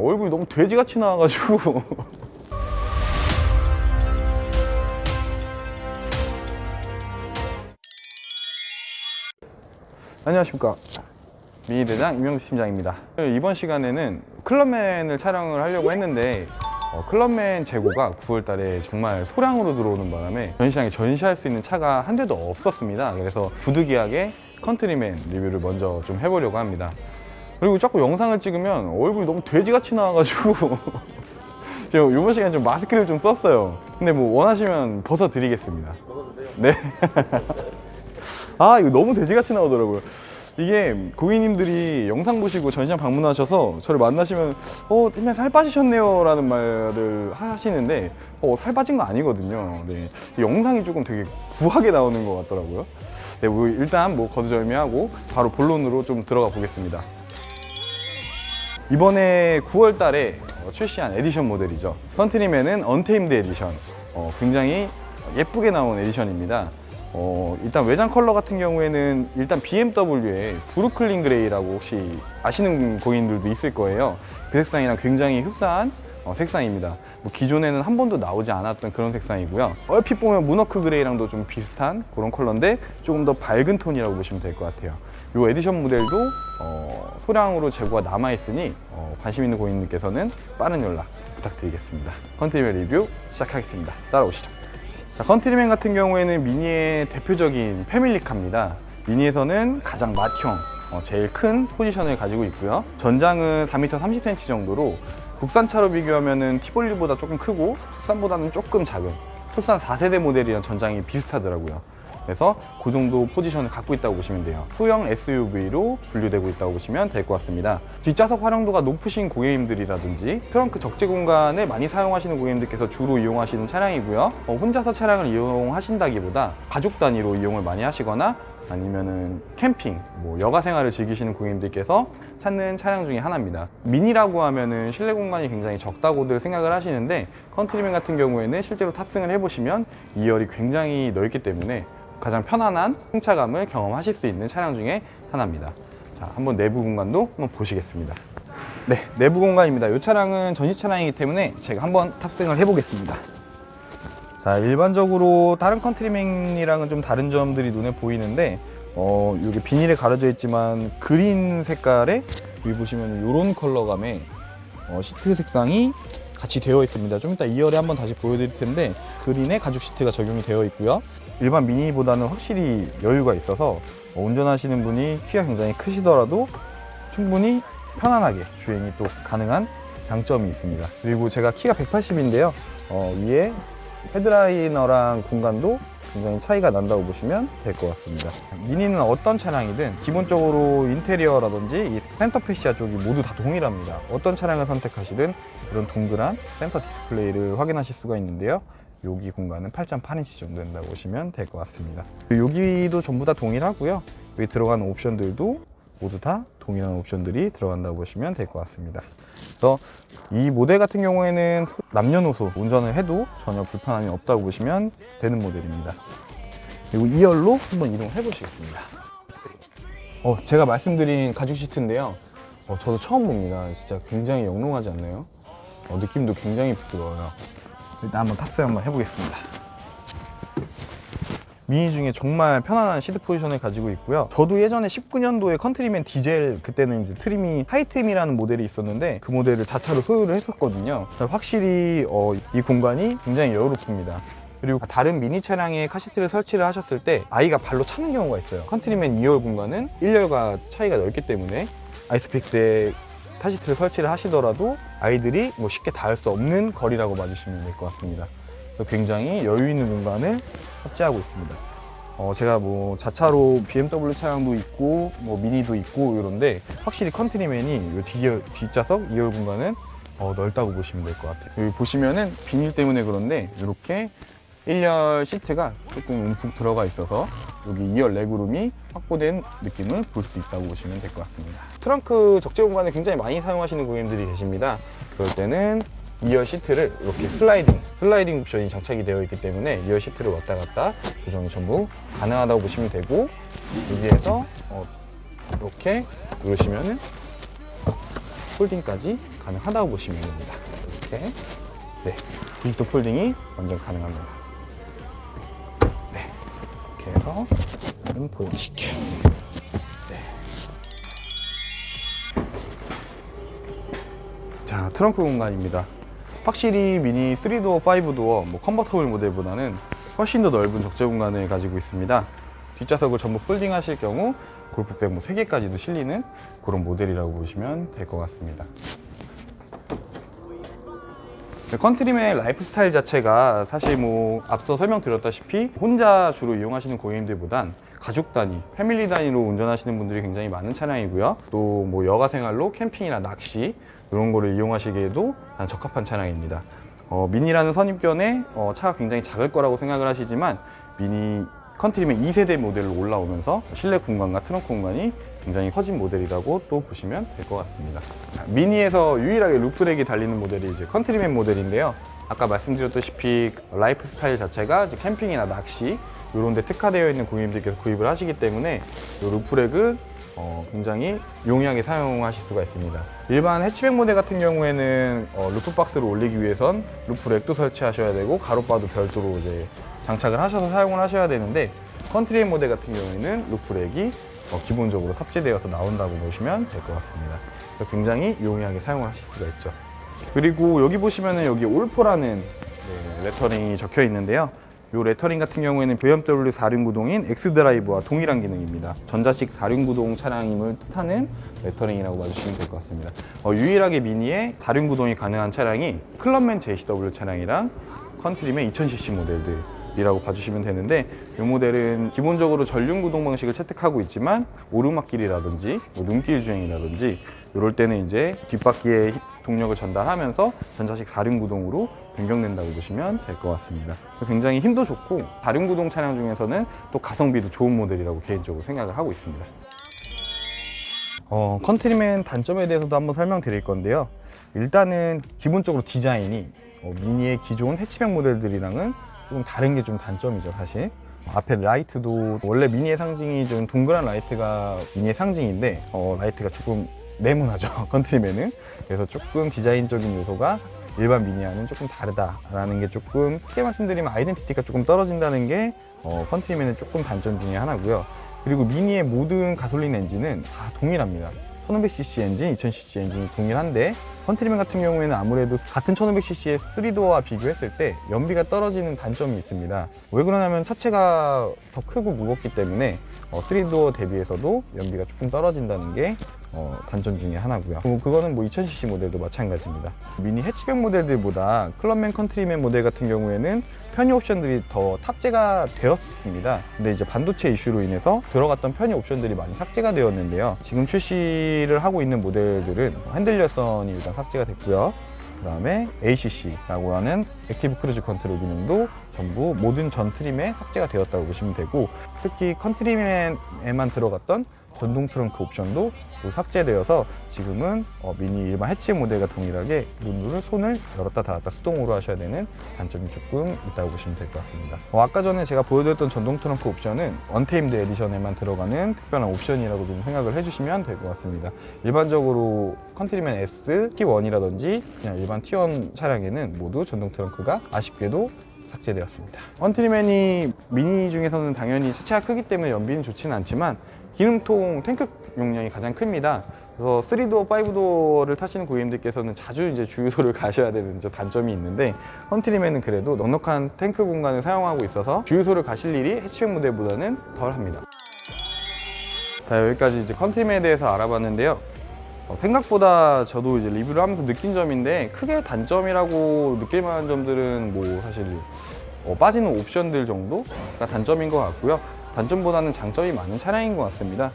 얼굴이 너무 돼지같이 나와가지고 안녕하십니까, 미니대장 임명수 팀장입니다. 이번 시간에는 클럽맨을 촬영을 하려고 했는데 클럽맨 재고가 9월 달에 정말 소량으로 들어오는 바람에 전시장에 전시할 수 있는 차가 한 대도 없었습니다. 그래서 부득이하게 컨트리맨 리뷰를 먼저 좀 해보려고 합니다. 그리고 자꾸 영상을 찍으면 얼굴이 너무 돼지같이 나와가지고 제가 이번 시간에 좀 마스크를 좀 썼어요. 근데 뭐 원하시면 벗어드리겠습니다. 네. 아, 이거 너무 돼지같이 나오더라고요. 이게 고객님들이 영상 보시고 전시장 방문하셔서 저를 만나시면 팀장님 살 빠지셨네요 라는 말을 하시는데 살 빠진 거 아니거든요. 네. 영상이 조금 되게 부하게 나오는 것 같더라고요. 네, 뭐 일단 뭐 거두절미하고 바로 본론으로 좀 들어가 보겠습니다. 이번에 9월 달에 출시한 에디션 모델이죠. 컨트리맨은 언테임드 에디션. 굉장히 예쁘게 나온 에디션입니다. 일단 외장 컬러 같은 경우에는 일단 BMW의 브루클린 그레이라고 혹시 아시는 고객님들도 있을 거예요. 그 색상이랑 굉장히 흡사한 색상입니다. 뭐 기존에는 한 번도 나오지 않았던 그런 색상이고요. 얼핏 보면 문워크 그레이랑도 좀 비슷한 그런 컬러인데 조금 더 밝은 톤이라고 보시면 될 것 같아요. 이 에디션 모델도 소량으로 재고가 남아있으니 관심 있는 고객님께서는 빠른 연락 부탁드리겠습니다. 컨트리맨 리뷰 시작하겠습니다. 따라오시죠. 자, 컨트리맨 같은 경우에는 미니의 대표적인 패밀리카입니다. 미니에서는 가장 맏형, 제일 큰 포지션을 가지고 있고요. 전장은 4m 30cm 정도로 국산차로 비교하면 티볼리보다 조금 크고 투싼보다는 조금 작은 투싼 4세대 모델이랑 전장이 비슷하더라고요. 그래서 그 정도 포지션을 갖고 있다고 보시면 돼요. 소형 SUV로 분류되고 있다고 보시면 될 것 같습니다. 뒷좌석 활용도가 높으신 고객님들이라든지 트렁크 적재 공간을 많이 사용하시는 고객님들께서 주로 이용하시는 차량이고요. 혼자서 차량을 이용하신다기보다 가족 단위로 이용을 많이 하시거나 아니면은 캠핑, 뭐 여가 생활을 즐기시는 고객님들께서 찾는 차량 중에 하나입니다. 미니라고 하면은 실내 공간이 굉장히 적다고들 생각을 하시는데 컨트리맨 같은 경우에는 실제로 탑승을 해보시면 2열이 굉장히 넓기 때문에 가장 편안한 승차감을 경험하실 수 있는 차량 중에 하나입니다. 자, 한번 내부 공간도 한번 보시겠습니다. 네, 내부 공간입니다. 이 차량은 전시 차량이기 때문에 제가 한번 탑승을 해보겠습니다. 자, 일반적으로 다른 컨트리맨이랑은 좀 다른 점들이 눈에 보이는데 여기 비닐에 가려져 있지만 그린 색깔에 여기 보시면 이런 컬러감의 시트 색상이 같이 되어 있습니다. 좀 이따 2열에 한번 다시 보여드릴 텐데 그린의 가죽 시트가 적용이 되어 있고요. 일반 미니보다는 확실히 여유가 있어서 운전하시는 분이 키가 굉장히 크시더라도 충분히 편안하게 주행이 또 가능한 장점이 있습니다. 그리고 제가 키가 180인데요. 위에 헤드라이너랑 공간도 굉장히 차이가 난다고 보시면 될 것 같습니다. 미니는 어떤 차량이든 기본적으로 인테리어라든지 이 센터 패시아 쪽이 모두 다 동일합니다. 어떤 차량을 선택하시든 이런 동그란 센터 디스플레이를 확인하실 수가 있는데요. 여기 공간은 8.8인치 정도 된다고 보시면 될 것 같습니다. 여기도 전부 다 동일하고요. 여기 들어가는 옵션들도 모두 다 동일한 옵션들이 들어간다고 보시면 될 것 같습니다. 그래서 이 모델 같은 경우에는 남녀노소 운전을 해도 전혀 불편함이 없다고 보시면 되는 모델입니다. 그리고 2열로 한번 이동해 보시겠습니다. 제가 말씀드린 가죽 시트인데요. 저도 처음 봅니다. 진짜 굉장히 영롱하지 않나요? 느낌도 굉장히 부드러워요. 일단 한번 탑승 한번 해보겠습니다. 미니 중에 정말 편안한 시트 포지션을 가지고 있고요. 저도 예전에 19년도에 컨트리맨 디젤, 그때는 이제 트림이 하이트림이라는 모델이 있었는데 그 모델을 자차로 소유를 했었거든요. 확실히 이 공간이 굉장히 여유롭습니다. 그리고 다른 미니 차량에 카시트를 설치를 하셨을 때 아이가 발로 차는 경우가 있어요. 컨트리맨 2열 공간은 1열과 차이가 넓기 때문에 아이스픽스에 카시트를 설치를 하시더라도 아이들이 뭐 쉽게 닿을 수 없는 거리라고 봐주시면 될 것 같습니다. 굉장히 여유 있는 공간을 확보하고 있습니다. 제가 뭐 자차로 BMW 차량도 있고 뭐 미니도 있고 이런데 확실히 컨트리맨이 뒷좌석 2열 공간은 넓다고 보시면 될 것 같아요. 여기 보시면은 비닐 때문에 그런데 이렇게 1열 시트가 조금 움푹 들어가 있어서 여기 2열 레그룸이 확보된 느낌을 볼 수 있다고 보시면 될 것 같습니다. 트렁크 적재 공간을 굉장히 많이 사용하시는 고객님들이 계십니다. 그럴 때는 2열 시트를 이렇게 슬라이딩 옵션이 장착이 되어 있기 때문에 2열 시트를 왔다 갔다 조정이 전부 가능하다고 보시면 되고, 여기에서 이렇게 누르시면은 폴딩까지 가능하다고 보시면 됩니다. 이렇게. 네, 90도 폴딩이 완전 가능합니다. 네, 이렇게 해서 보여드릴게요. 네. 자, 트렁크 공간입니다. 확실히 미니 3도어, 5도어, 컨버터블 모델보다는 훨씬 더 넓은 적재 공간을 가지고 있습니다. 뒷좌석을 전부 폴딩 하실 경우 골프백 3개까지도 실리는 그런 모델이라고 보시면 될 것 같습니다. 컨트리맨 라이프 스타일 자체가 사실 앞서 설명드렸다시피 혼자 주로 이용하시는 고객님들보단 가족 단위, 패밀리 단위로 운전하시는 분들이 굉장히 많은 차량이고요. 또 여가 생활로 캠핑이나 낚시 이런 거를 이용하시기에도 적합한 차량입니다. 미니라는 선입견에 차가 굉장히 작을 거라고 생각을 하시지만 미니 컨트리맨 2세대 모델로 올라오면서 실내 공간과 트렁크 공간이 굉장히 커진 모델이라고 또 보시면 될 것 같습니다. 미니에서 유일하게 루프렉이 달리는 모델이 이제 컨트리맨 모델인데요. 아까 말씀드렸다시피 라이프 스타일 자체가 이제 캠핑이나 낚시 이런 데 특화되어 있는 고객님들께서 구입을 하시기 때문에 이 루프렉은 굉장히 용이하게 사용하실 수가 있습니다. 일반 해치백 모델 같은 경우에는 루프박스를 올리기 위해선 루프렉도 설치하셔야 되고 가로바도 별도로 이제 장착을 하셔서 사용을 하셔야 되는데 컨트리맨 모델 같은 경우에는 루프렉이 기본적으로 탑재되어서 나온다고 보시면 될 것 같습니다. 굉장히 용이하게 사용을 하실 수가 있죠. 그리고 여기 보시면은 여기 올포라는 레터링이 적혀 있는데요. 이 레터링 같은 경우에는 BMW 4륜구동인 X드라이브와 동일한 기능입니다. 전자식 4륜구동 차량임을 뜻하는 레터링이라고 봐주시면 될 것 같습니다. 유일하게 미니에 4륜구동이 가능한 차량이 클럽맨 JCW 차량이랑 컨트리맨 2000cc 모델들이라고 봐주시면 되는데 이 모델은 기본적으로 전륜 구동 방식을 채택하고 있지만 오르막길이라든지 눈길 주행이라든지 이럴 때는 이제 뒷바퀴에 동력을 전달하면서 전자식 4륜 구동으로 변경된다고 보시면 될 것 같습니다. 굉장히 힘도 좋고 4륜 구동 차량 중에서는 또 가성비도 좋은 모델이라고 개인적으로 생각을 하고 있습니다. 컨트리맨 단점에 대해서도 한번 설명드릴 건데요. 일단은 기본적으로 디자인이 미니의 기존 해치백 모델들이랑은 조금 다른 게 좀 단점이죠, 사실. 앞에 라이트도 원래 미니의 상징이 좀 동그란 라이트가 미니의 상징인데 라이트가 조금 네모나죠, 컨트리맨은. 그래서 조금 디자인적인 요소가 일반 미니와는 조금 다르다라는 게 조금 쉽게 말씀드리면 아이덴티티가 조금 떨어진다는 게 컨트리맨의 조금 단점 중에 하나고요. 그리고 미니의 모든 가솔린 엔진은 다 동일합니다. 1500cc 엔진, 2000cc 엔진이 동일한데 컨트리맨 같은 경우에는 아무래도 같은 1500cc의 3도어와 비교했을 때 연비가 떨어지는 단점이 있습니다. 왜 그러냐면 차체가 더 크고 무겁기 때문에 3도어 대비해서도 연비가 조금 떨어진다는 게 단점 중에 하나고요. 그거는 2000cc 모델도 마찬가지입니다. 미니 해치백 모델들보다 클럽맨 컨트리맨 모델 같은 경우에는 편의 옵션들이 더 탑재가 되었습니다. 근데 이제 반도체 이슈로 인해서 들어갔던 편의 옵션들이 많이 삭제가 되었는데요. 지금 출시를 하고 있는 모델들은 핸들 열선이 일단 삭제가 됐고요. 그 다음에 ACC라고 하는 액티브 크루즈 컨트롤 기능도 전부 모든 전 트림에 삭제가 되었다고 보시면 되고, 특히 컨트리맨에만 들어갔던 전동 트렁크 옵션도 삭제되어서 지금은 미니 일반 해치 모델과 동일하게 문을 손을 열었다 닫았다 수동으로 하셔야 되는 단점이 조금 있다고 보시면 될 것 같습니다. 아까 전에 제가 보여드렸던 전동 트렁크 옵션은 언테임드 에디션에만 들어가는 특별한 옵션이라고 좀 생각을 해주시면 될 것 같습니다. 일반적으로 컨트리맨 S, T1이라든지 그냥 일반 T1 차량에는 모두 전동 트렁크가 아쉽게도 삭제되었습니다. 컨트리맨이 미니 중에서는 당연히 차체가 크기 때문에 연비는 좋지는 않지만 기름통 탱크 용량이 가장 큽니다. 그래서 3도어, 5도어를 타시는 고객님들께서는 자주 이제 주유소를 가셔야 되는 단점이 있는데, 컨트리맨은 그래도 넉넉한 탱크 공간을 사용하고 있어서 주유소를 가실 일이 해치백 모델보다는 덜 합니다. 자, 여기까지 이제 컨트리맨에 대해서 알아봤는데요. 생각보다 저도 이제 리뷰를 하면서 느낀 점인데, 크게 단점이라고 느낄 만한 점들은 사실 빠지는 옵션들 정도가 단점인 것 같고요. 단점보다는 장점이 많은 차량인 것 같습니다.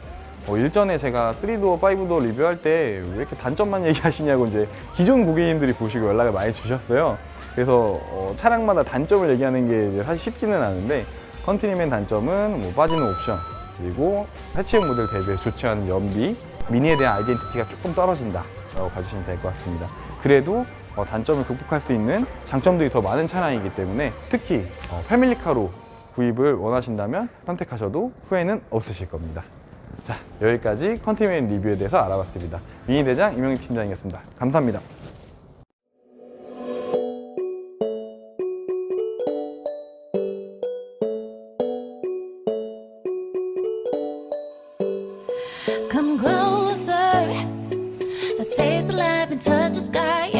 일전에 제가 3도어, 5도어 리뷰할 때 왜 이렇게 단점만 얘기하시냐고 이제 기존 고객님들이 보시고 연락을 많이 주셨어요. 그래서 차량마다 단점을 얘기하는 게 이제 사실 쉽지는 않은데, 컨트리맨 단점은 빠지는 옵션, 그리고 해치백 모델 대비해 좋지 않은 연비, 미니에 대한 아이덴티티가 조금 떨어진다 라고 봐주시면 될 것 같습니다. 그래도 단점을 극복할 수 있는 장점들이 더 많은 차량이기 때문에 특히 패밀리카로 구입을 원하신다면 선택하셔도 후회는 없으실 겁니다. 자, 여기까지 컨트리맨 리뷰에 대해서 알아봤습니다. 미니 대장 이명희 팀장이었습니다. 감사합니다. Come closer. That stays alive and touch the sky.